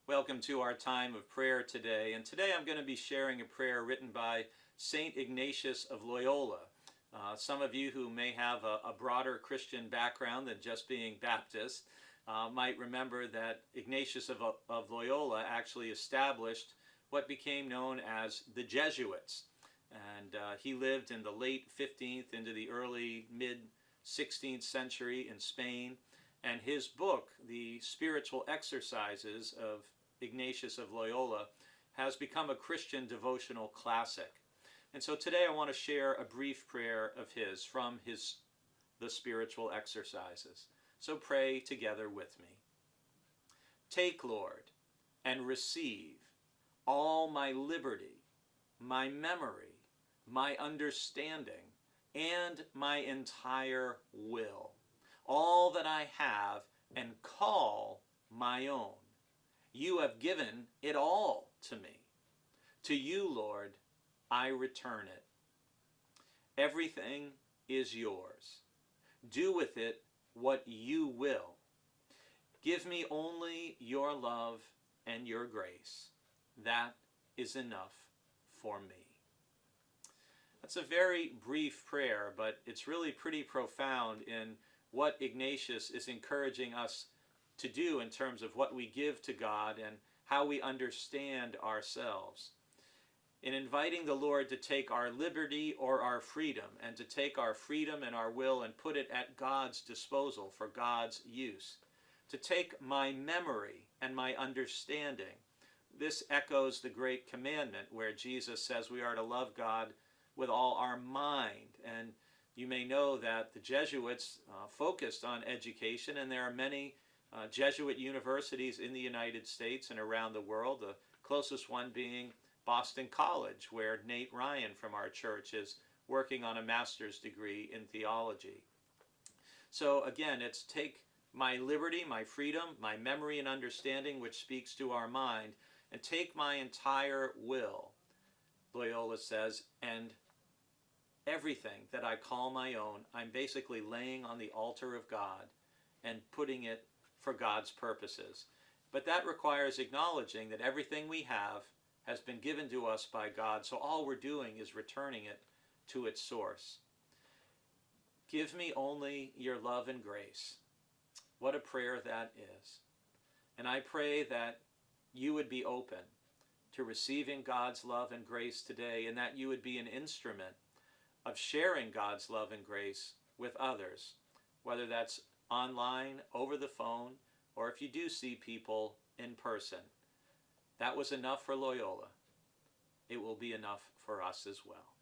Welcome to our time of prayer today. And today I'm going to be sharing a prayer written by Saint Ignatius of Loyola. Some of you who may have a broader Christian background than just being Baptist might remember that Ignatius of Loyola actually established what became known as the Jesuits. And he lived in the late 15th into the early mid-16th century in Spain. And his book, The Spiritual Exercises of Ignatius of Loyola, has become a Christian devotional classic. And so today I want to share a brief prayer of his from The Spiritual Exercises. So pray together with me. Take, Lord, and receive all my liberty, my memory, my understanding, and my entire will, all that I have, and call my own. You have given it all to me. To you, Lord, I return it. Everything is yours. Do with it what you will. Give me only your love and your grace. That is enough for me. That's a very brief prayer, but it's really pretty profound in what Ignatius is encouraging us to do in terms of what we give to God and how we understand ourselves. In inviting the Lord to take our liberty or our freedom, and to take our freedom and our will and put it at God's disposal for God's use. To take my memory and my understanding. This echoes the great commandment where Jesus says we are to love God with all our mind. And you may know that the Jesuits focused on education, and there are many Jesuit universities in the United States and around the world, the closest one being Boston College, where Nate Ryan from our church is working on a master's degree in theology. So again, it's take my liberty, my freedom, my memory and understanding, which speaks to our mind, and take my entire will, Loyola says, and everything that I call my own, I'm basically laying on the altar of God and putting it for God's purposes. But that requires acknowledging that everything we have has been given to us by God, so all we're doing is returning it to its source. Give me only your love and grace. What a prayer that is. And I pray that you would be open to receiving God's love and grace today, and that you would be an instrument of sharing God's love and grace with others, whether that's online, over the phone, or if you do see people in person. That was enough for Loyola. It will be enough for us as well.